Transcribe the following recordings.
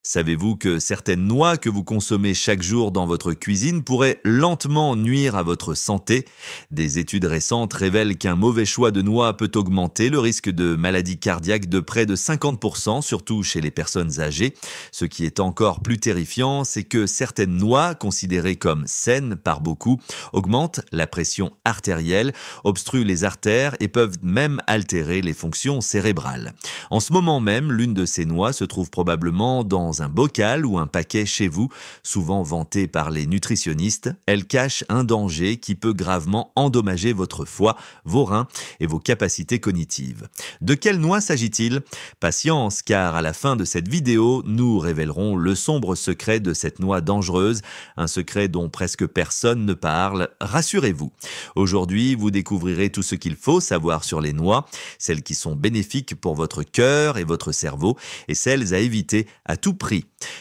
Savez-vous que certaines noix que vous consommez chaque jour dans votre cuisine pourraient lentement nuire à votre santé? Des études récentes révèlent qu'un mauvais choix de noix peut augmenter le risque de maladie cardiaque de près de 50%, surtout chez les personnes âgées. Ce qui est encore plus terrifiant, c'est que certaines noix, considérées comme saines par beaucoup, augmentent la pression artérielle, obstruent les artères et peuvent même altérer les fonctions cérébrales. En ce moment même, l'une de ces noix se trouve probablement dans un bocal ou un paquet chez vous, souvent vantée par les nutritionnistes. Elle cache un danger qui peut gravement endommager votre foie, vos reins et vos capacités cognitives. De quelle noix s'agit-il? Patience, car à la fin de cette vidéo, nous révélerons le sombre secret de cette noix dangereuse, un secret dont presque personne ne parle, rassurez-vous. Aujourd'hui, vous découvrirez tout ce qu'il faut savoir sur les noix, celles qui sont bénéfiques pour votre cœur et votre cerveau, et celles à éviter à tout prix.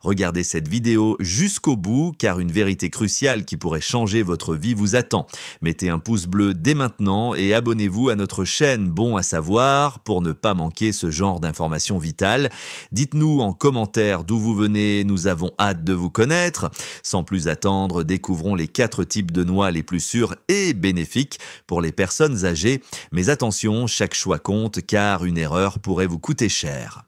Regardez cette vidéo jusqu'au bout, car une vérité cruciale qui pourrait changer votre vie vous attend. Mettez un pouce bleu dès maintenant et abonnez-vous à notre chaîne Bon à savoir pour ne pas manquer ce genre d'informations vitales. Dites-nous en commentaire d'où vous venez, nous avons hâte de vous connaître. Sans plus attendre, découvrons les 4 types de noix les plus sûrs et bénéfiques pour les personnes âgées. Mais attention, chaque choix compte car une erreur pourrait vous coûter cher.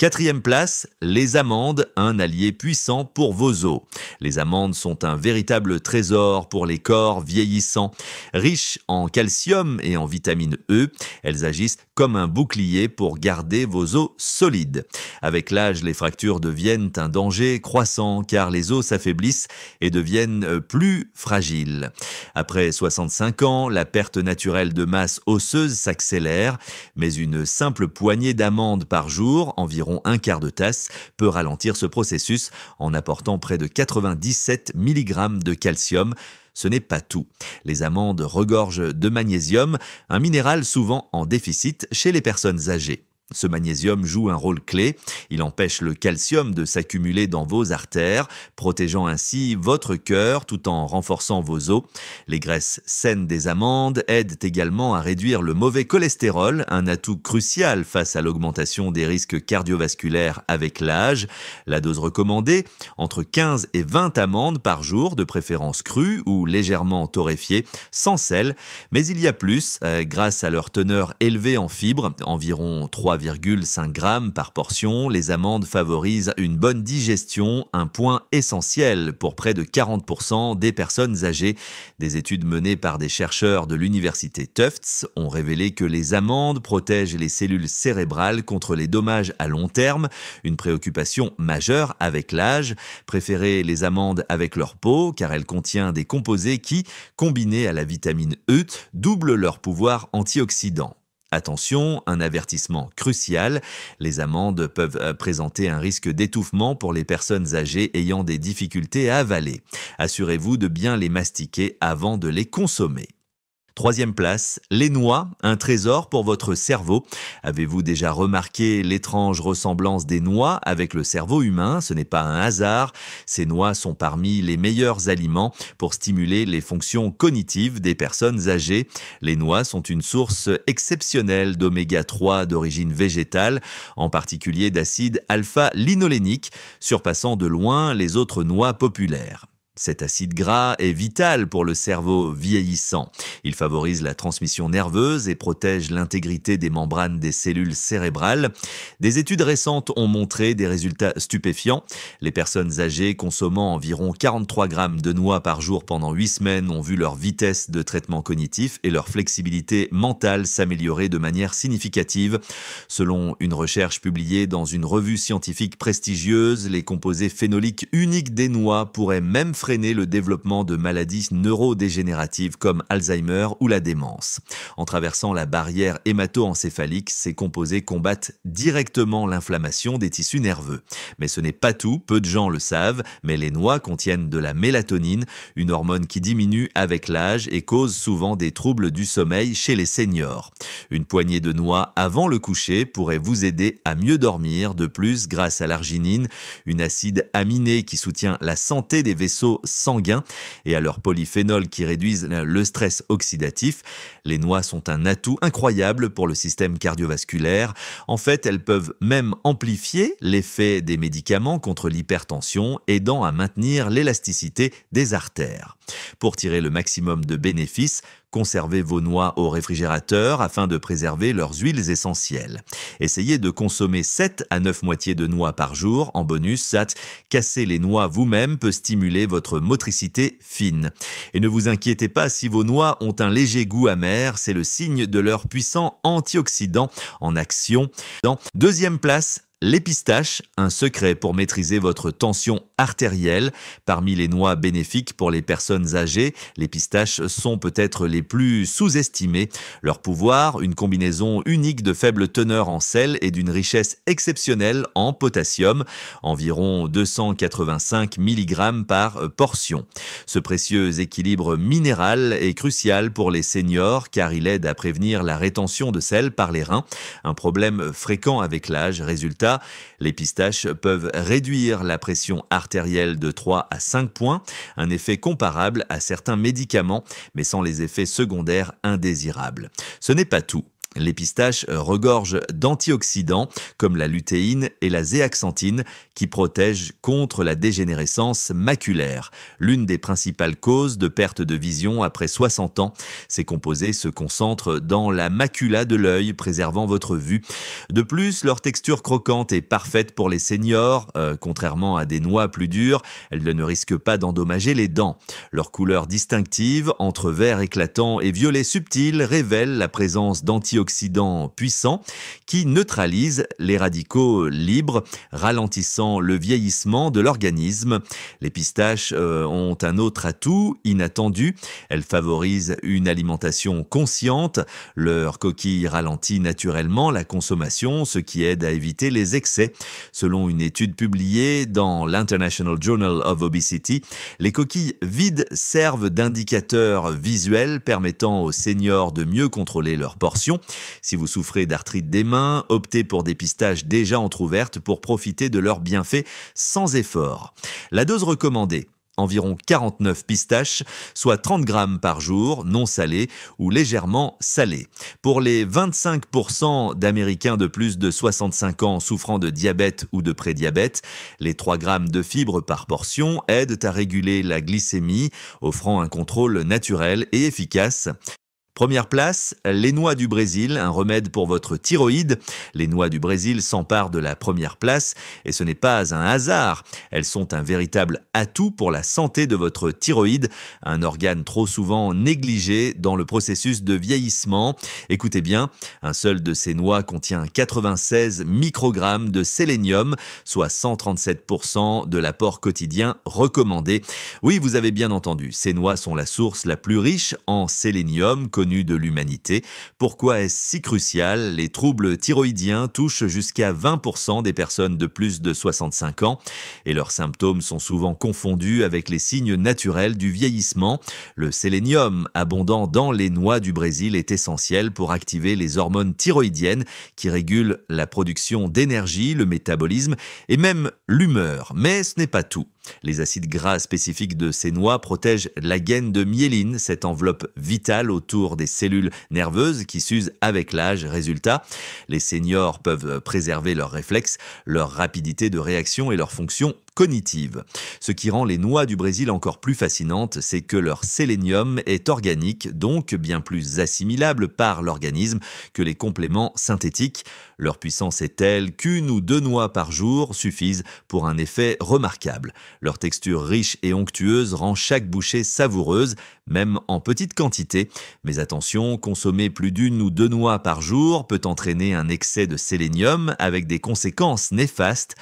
Quatrième place, les amandes, un allié puissant pour vos os. Les amandes sont un véritable trésor pour les corps vieillissants. Riches en calcium et en vitamine E, elles agissent comme un bouclier pour garder vos os solides. Avec l'âge, les fractures deviennent un danger croissant car les os s'affaiblissent et deviennent plus fragiles. Après 65 ans, la perte naturelle de masse osseuse s'accélère, mais une simple poignée d'amandes par jour, environ un quart de tasse, peut ralentir ce processus en apportant près de 97 mg de calcium. Ce n'est pas tout. Les amandes regorgent de magnésium, un minéral souvent en déficit chez les personnes âgées. Ce magnésium joue un rôle clé. Il empêche le calcium de s'accumuler dans vos artères, protégeant ainsi votre cœur tout en renforçant vos os. Les graisses saines des amandes aident également à réduire le mauvais cholestérol, un atout crucial face à l'augmentation des risques cardiovasculaires avec l'âge. La dose recommandée, entre 15 et 20 amandes par jour, de préférence crues ou légèrement torréfiées, sans sel. Mais il y a plus, grâce à leur teneur élevée en fibres, environ 3,5 g par portion, les amandes favorisent une bonne digestion, un point essentiel pour près de 40% des personnes âgées. Des études menées par des chercheurs de l'université Tufts ont révélé que les amandes protègent les cellules cérébrales contre les dommages à long terme, une préoccupation majeure avec l'âge. Préférez les amandes avec leur peau car elle contient des composés qui, combinés à la vitamine E, doublent leur pouvoir antioxydant. Attention, un avertissement crucial, les amandes peuvent présenter un risque d'étouffement pour les personnes âgées ayant des difficultés à avaler. Assurez-vous de bien les mastiquer avant de les consommer. Troisième place, les noix, un trésor pour votre cerveau. Avez-vous déjà remarqué l'étrange ressemblance des noix avec le cerveau humain? Ce n'est pas un hasard. Ces noix sont parmi les meilleurs aliments pour stimuler les fonctions cognitives des personnes âgées. Les noix sont une source exceptionnelle d'oméga 3 d'origine végétale, en particulier d'acide alpha-linolénique, surpassant de loin les autres noix populaires. Cet acide gras est vital pour le cerveau vieillissant. Il favorise la transmission nerveuse et protège l'intégrité des membranes des cellules cérébrales. Des études récentes ont montré des résultats stupéfiants. Les personnes âgées consommant environ 43 g de noix par jour pendant 8 semaines ont vu leur vitesse de traitement cognitif et leur flexibilité mentale s'améliorer de manière significative. Selon une recherche publiée dans une revue scientifique prestigieuse, les composés phénoliques uniques des noix pourraient même freiner le développement de maladies neurodégénératives comme Alzheimer ou la démence. En traversant la barrière hémato-encéphalique, ces composés combattent directement l'inflammation des tissus nerveux. Mais ce n'est pas tout, peu de gens le savent, mais les noix contiennent de la mélatonine, une hormone qui diminue avec l'âge et cause souvent des troubles du sommeil chez les seniors. Une poignée de noix avant le coucher pourrait vous aider à mieux dormir. De plus, grâce à l'arginine, une acide aminé qui soutient la santé des vaisseaux vaisseaux sanguins et à leurs polyphénols qui réduisent le stress oxydatif. Les noix sont un atout incroyable pour le système cardiovasculaire. En fait, elles peuvent même amplifier l'effet des médicaments contre l'hypertension, aidant à maintenir l'élasticité des artères. Pour tirer le maximum de bénéfices, conservez vos noix au réfrigérateur afin de préserver leurs huiles essentielles. Essayez de consommer 7 à 9 moitiés de noix par jour. En bonus, casser les noix vous-même peut stimuler votre motricité fine. Et ne vous inquiétez pas si vos noix ont un léger goût amer, c'est le signe de leur puissant antioxydant en action. Deuxième place, les pistaches, un secret pour maîtriser votre tension artérielle. Parmi les noix bénéfiques pour les personnes âgées, les pistaches sont peut-être les plus sous-estimées. Leur pouvoir, une combinaison unique de faible teneur en sel et d'une richesse exceptionnelle en potassium, environ 285 mg par portion. Ce précieux équilibre minéral est crucial pour les seniors car il aide à prévenir la rétention de sel par les reins, un problème fréquent avec l'âge. Résultat, les pistaches peuvent réduire la pression artérielle de 3 à 5 points, un effet comparable à certains médicaments, mais sans les effets secondaires indésirables. Ce n'est pas tout. Les pistaches regorgent d'antioxydants comme la lutéine et la zéaxanthine qui protègent contre la dégénérescence maculaire, l'une des principales causes de perte de vision après 60 ans. Ces composés se concentrent dans la macula de l'œil, préservant votre vue. De plus, leur texture croquante est parfaite pour les seniors. Contrairement à des noix plus dures, elles ne risquent pas d'endommager les dents. Leur couleur distinctive, entre vert éclatant et violet subtil, révèle la présence d'antioxydants puissants qui neutralisent les radicaux libres, ralentissant le vieillissement de l'organisme. Les pistaches ont un autre atout inattendu. Elles favorisent une alimentation consciente. Leur coquille ralentit naturellement la consommation, ce qui aide à éviter les excès. Selon une étude publiée dans l'International Journal of Obesity, les coquilles vides servent d'indicateurs visuels permettant aux seniors de mieux contrôler leurs portions. Si vous souffrez d'arthrite des mains, optez pour des pistaches déjà entrouvertes pour profiter de leurs bienfaits sans effort. La dose recommandée, environ 49 pistaches, soit 30 grammes par jour, non salées ou légèrement salées. Pour les 25% d'Américains de plus de 65 ans souffrant de diabète ou de prédiabète, les 3 grammes de fibres par portion aident à réguler la glycémie, offrant un contrôle naturel et efficace. Première place, les noix du Brésil, un remède pour votre thyroïde. Les noix du Brésil s'emparent de la première place et ce n'est pas un hasard. Elles sont un véritable atout pour la santé de votre thyroïde, un organe trop souvent négligé dans le processus de vieillissement. Écoutez bien, un seul de ces noix contient 96 microgrammes de sélénium, soit 137% de l'apport quotidien recommandé. Oui, vous avez bien entendu, ces noix sont la source la plus riche en sélénium connue de l'humanité. Pourquoi est-ce si crucial? Les troubles thyroïdiens touchent jusqu'à 20% des personnes de plus de 65 ans et leurs symptômes sont souvent confondus avec les signes naturels du vieillissement. Le sélénium abondant dans les noix du Brésil est essentiel pour activer les hormones thyroïdiennes qui régulent la production d'énergie, le métabolisme et même l'humeur. Mais ce n'est pas tout. Les acides gras spécifiques de ces noix protègent la gaine de myéline, cette enveloppe vitale autour des cellules nerveuses qui s'usent avec l'âge. Résultat, les seniors peuvent préserver leurs réflexes, leur rapidité de réaction et leur fonction cognitive. Ce qui rend les noix du Brésil encore plus fascinantes, c'est que leur sélénium est organique, donc bien plus assimilable par l'organisme que les compléments synthétiques. Leur puissance est telle qu'une ou deux noix par jour suffisent pour un effet remarquable. Leur texture riche et onctueuse rend chaque bouchée savoureuse, même en petite quantité. Mais attention, consommer plus d'une ou deux noix par jour peut entraîner un excès de sélénium avec des conséquences néfastes.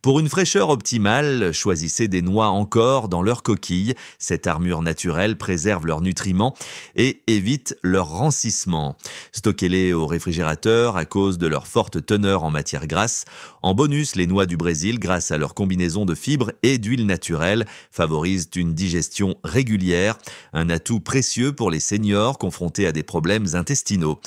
Pour une fraîcheur optimale, choisissez des noix encore dans leur coquille. Cette armure naturelle préserve leurs nutriments et évite leur rancissement. Stockez-les au réfrigérateur à cause de leur forte teneur en matière grasse. En bonus, les noix du Brésil, grâce à leur combinaison de fibres et d'huile naturelle, favorisent une digestion régulière, un atout précieux pour les seniors confrontés à des problèmes intestinaux.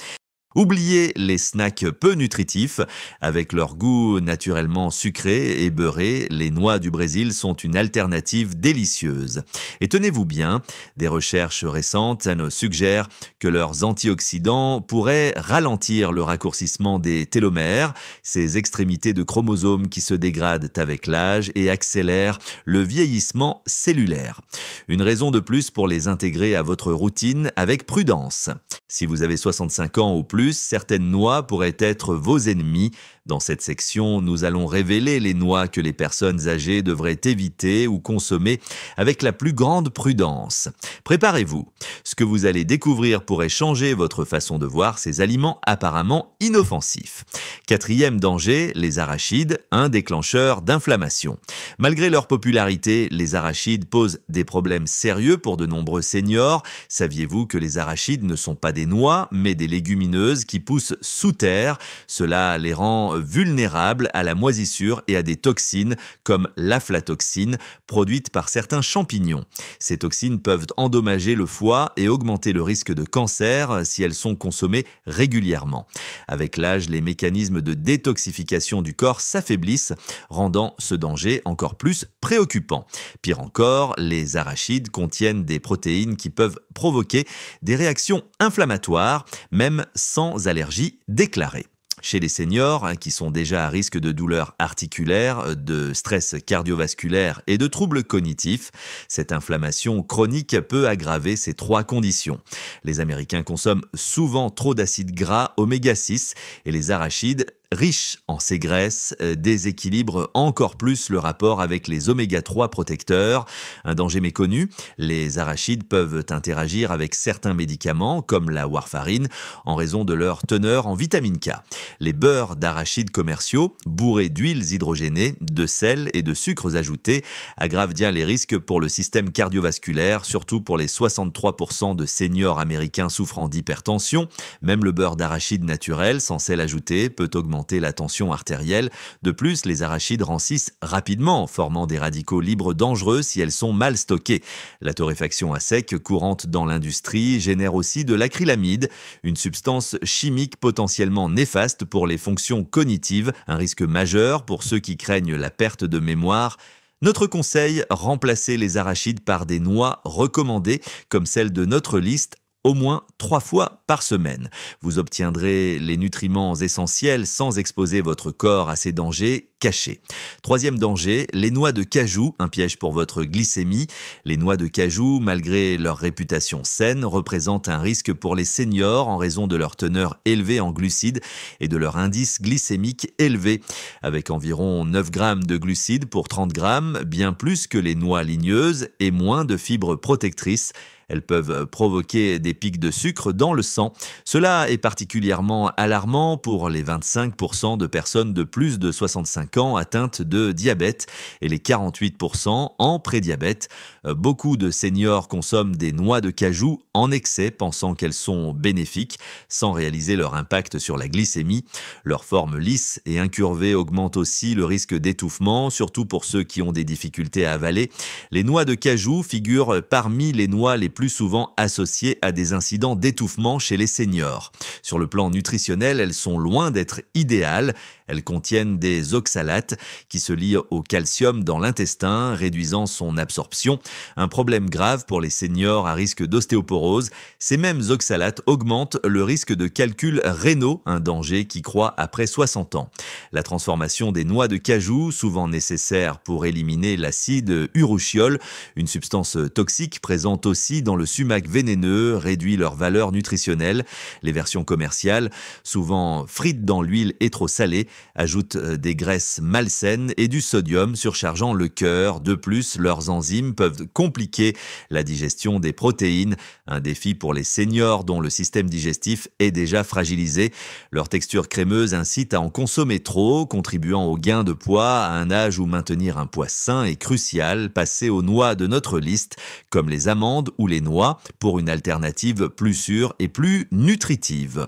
Oubliez les snacks peu nutritifs. Avec leur goût naturellement sucré et beurré, les noix du Brésil sont une alternative délicieuse. Et tenez-vous bien, des recherches récentes nous suggèrent que leurs antioxydants pourraient ralentir le raccourcissement des télomères, ces extrémités de chromosomes qui se dégradent avec l'âge et accélèrent le vieillissement cellulaire. Une raison de plus pour les intégrer à votre routine avec prudence. Si vous avez 65 ans ou plus, certaines noix pourraient être vos ennemis. Dans cette section, nous allons révéler les noix que les personnes âgées devraient éviter ou consommer avec la plus grande prudence. Préparez-vous. Ce que vous allez découvrir pourrait changer votre façon de voir ces aliments apparemment inoffensifs. Quatrième danger, les arachides, un déclencheur d'inflammation. Malgré leur popularité, les arachides posent des problèmes sérieux pour de nombreux seniors. Saviez-vous que les arachides ne sont pas des noix, mais des légumineuses qui poussent sous terre? Cela les rend vulnérables à la moisissure et à des toxines comme l'aflatoxine produite par certains champignons. Ces toxines peuvent endommager le foie et augmenter le risque de cancer si elles sont consommées régulièrement. Avec l'âge, les mécanismes de détoxification du corps s'affaiblissent, rendant ce danger encore plus préoccupant. Pire encore, les arachides contiennent des protéines qui peuvent provoquer des réactions inflammatoires, même sans allergie déclarée. Chez les seniors, qui sont déjà à risque de douleurs articulaires, de stress cardiovasculaire et de troubles cognitifs, cette inflammation chronique peut aggraver ces trois conditions. Les Américains consomment souvent trop d'acides gras oméga 6 et les arachides riches en ces graisses déséquilibrent encore plus le rapport avec les oméga 3 protecteurs. Un danger méconnu, les arachides peuvent interagir avec certains médicaments comme la warfarine en raison de leur teneur en vitamine K. Les beurres d'arachides commerciaux, bourrés d'huiles hydrogénées, de sel et de sucres ajoutés, aggravent bien les risques pour le système cardiovasculaire, surtout pour les 63% de seniors américains souffrant d'hypertension. Même le beurre d'arachide naturel, sans sel ajouté, peut augmenter la tension artérielle. De plus, les arachides rancissent rapidement, formant des radicaux libres dangereux si elles sont mal stockées. La torréfaction à sec, courante dans l'industrie, génère aussi de l'acrylamide, une substance chimique potentiellement néfaste pour les fonctions cognitives, un risque majeur pour ceux qui craignent la perte de mémoire. Notre conseil, remplacez les arachides par des noix recommandées, comme celle de notre liste, au moins 3 fois par semaine. Vous obtiendrez les nutriments essentiels sans exposer votre corps à ces dangers cachés. Troisième danger, les noix de cajou, un piège pour votre glycémie. Les noix de cajou, malgré leur réputation saine, représentent un risque pour les seniors en raison de leur teneur élevée en glucides et de leur indice glycémique élevé. Avec environ 9 grammes de glucides pour 30 grammes, bien plus que les noix ligneuses et moins de fibres protectrices. Elles peuvent provoquer des pics de sucre dans le sang. Cela est particulièrement alarmant pour les 25% de personnes de plus de 65 ans atteintes de diabète et les 48% en prédiabète. Beaucoup de seniors consomment des noix de cajou en excès, pensant qu'elles sont bénéfiques, sans réaliser leur impact sur la glycémie. Leur forme lisse et incurvée augmente aussi le risque d'étouffement, surtout pour ceux qui ont des difficultés à avaler. Les noix de cajou figurent parmi les noix les plus souvent associées à des incidents d'étouffement chez les seniors. Sur le plan nutritionnel, elles sont loin d'être idéales. Elles contiennent des oxalates qui se lient au calcium dans l'intestin, réduisant son absorption. Un problème grave pour les seniors à risque d'ostéoporose. Ces mêmes oxalates augmentent le risque de calculs rénaux, un danger qui croît après 60 ans. La transformation des noix de cajou, souvent nécessaire pour éliminer l'acide urushiol, une substance toxique présente aussi dans le sumac vénéneux, réduit leur valeur nutritionnelle. Les versions commerciales, souvent frites dans l'huile et trop salées, ajoutent des graisses malsaines et du sodium surchargeant le cœur. De plus, leurs enzymes peuvent compliquer la digestion des protéines, un défi pour les seniors dont le système digestif est déjà fragilisé. Leur texture crémeuse incite à en consommer trop, contribuant au gain de poids à un âge où maintenir un poids sain est crucial. Passez aux noix de notre liste, comme les amandes ou les noix, pour une alternative plus sûre et plus nutritive.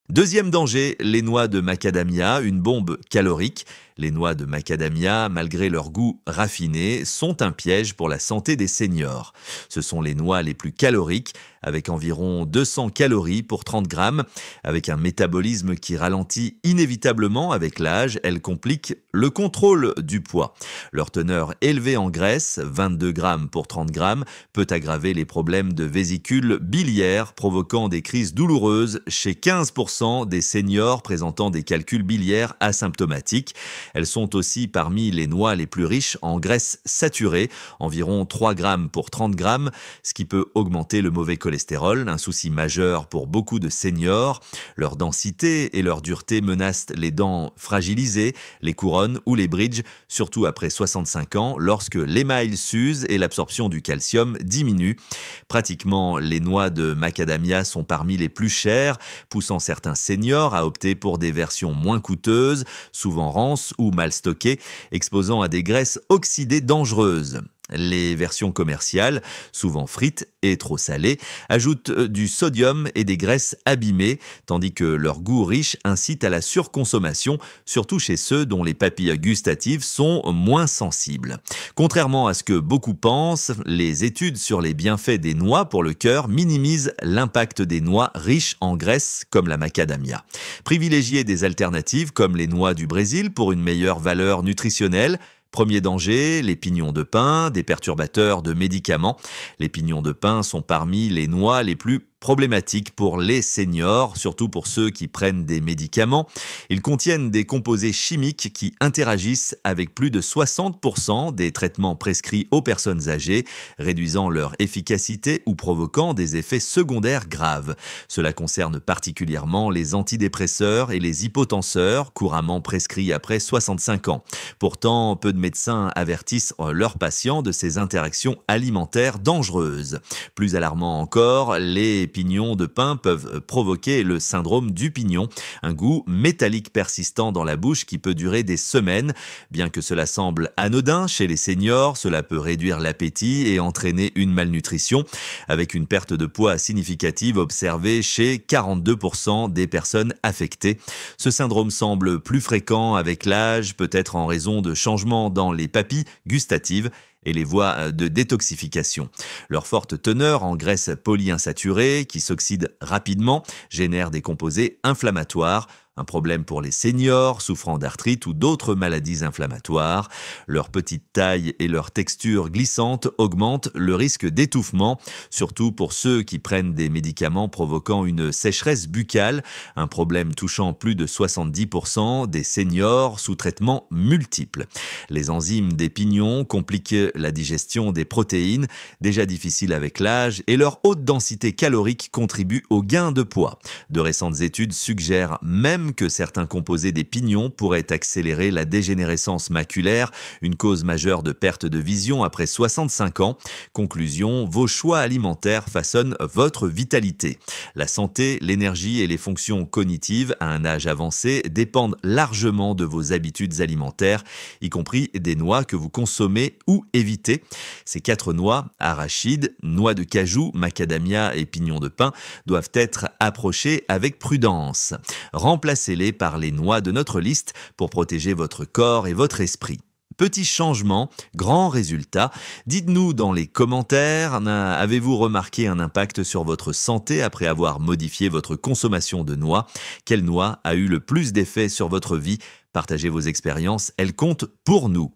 Deuxième danger, les noix de macadamia, une bombe calorique. Les noix de macadamia, malgré leur goût raffiné, sont un piège pour la santé des seniors. Ce sont les noix les plus caloriques, avec environ 200 calories pour 30 grammes. Avec un métabolisme qui ralentit inévitablement avec l'âge, elles compliquent le contrôle du poids. Leur teneur élevée en graisse, 22 grammes pour 30 grammes, peut aggraver les problèmes de vésicule biliaire, provoquant des crises douloureuses chez 15% des seniors présentant des calculs biliaires asymptomatiques. Elles sont aussi parmi les noix les plus riches en graisse saturée, environ 3 grammes pour 30 grammes, ce qui peut augmenter le mauvais cholestérol, un souci majeur pour beaucoup de seniors. Leur densité et leur dureté menacent les dents fragilisées, les couronnes ou les bridges, surtout après 65 ans, lorsque l'émail s'use et l'absorption du calcium diminue. Pratiquement, les noix de macadamia sont parmi les plus chères, poussant certains seniors à opter pour des versions moins coûteuses, souvent rances ou mal stockées, exposant à des graisses oxydées dangereuses. Les versions commerciales, souvent frites et trop salées, ajoutent du sodium et des graisses abîmées, tandis que leur goût riche incite à la surconsommation, surtout chez ceux dont les papilles gustatives sont moins sensibles. Contrairement à ce que beaucoup pensent, les études sur les bienfaits des noix pour le cœur minimisent l'impact des noix riches en graisse comme la macadamia. Privilégiez des alternatives comme les noix du Brésil pour une meilleure valeur nutritionnelle. Premier danger, les pignons de pin, des perturbateurs de médicaments. Les pignons de pin sont parmi les noix les plus problématiques pour les seniors, surtout pour ceux qui prennent des médicaments. Ils contiennent des composés chimiques qui interagissent avec plus de 60% des traitements prescrits aux personnes âgées, réduisant leur efficacité ou provoquant des effets secondaires graves. Cela concerne particulièrement les antidépresseurs et les hypotenseurs, couramment prescrits après 65 ans. Pourtant, peu de médecins avertissent leurs patients de ces interactions alimentaires dangereuses. Plus alarmant encore, les pignons de pin peuvent provoquer le syndrome du pignon, un goût métallique persistant dans la bouche qui peut durer des semaines. Bien que cela semble anodin chez les seniors, cela peut réduire l'appétit et entraîner une malnutrition, avec une perte de poids significative observée chez 42% des personnes affectées. Ce syndrome semble plus fréquent avec l'âge, peut-être en raison de changements dans les papilles gustatives et les voies de détoxification. Leur forte teneur en graisse polyinsaturée, qui s'oxyde rapidement, génère des composés inflammatoires, un problème pour les seniors souffrant d'arthrite ou d'autres maladies inflammatoires. Leur petite taille et leur texture glissante augmentent le risque d'étouffement, surtout pour ceux qui prennent des médicaments provoquant une sécheresse buccale, un problème touchant plus de 70% des seniors sous traitement multiple. Les enzymes des pignons compliquent la digestion des protéines, déjà difficile avec l'âge, et leur haute densité calorique contribue au gain de poids. De récentes études suggèrent même que certains composés des pignons pourraient accélérer la dégénérescence maculaire, une cause majeure de perte de vision après 65 ans. Conclusion, vos choix alimentaires façonnent votre vitalité. La santé, l'énergie et les fonctions cognitives à un âge avancé dépendent largement de vos habitudes alimentaires, y compris des noix que vous consommez ou évitez. Ces 4 noix, arachides, noix de cajou, macadamia et pignons de pin, doivent être approchées avec prudence. Remplacez-les par les noix de notre liste pour protéger votre corps et votre esprit. Petit changement, grand résultat. Dites-nous dans les commentaires, avez-vous remarqué un impact sur votre santé après avoir modifié votre consommation de noix? Quelle noix a eu le plus d'effet sur votre vie? Partagez vos expériences, elles comptent pour nous.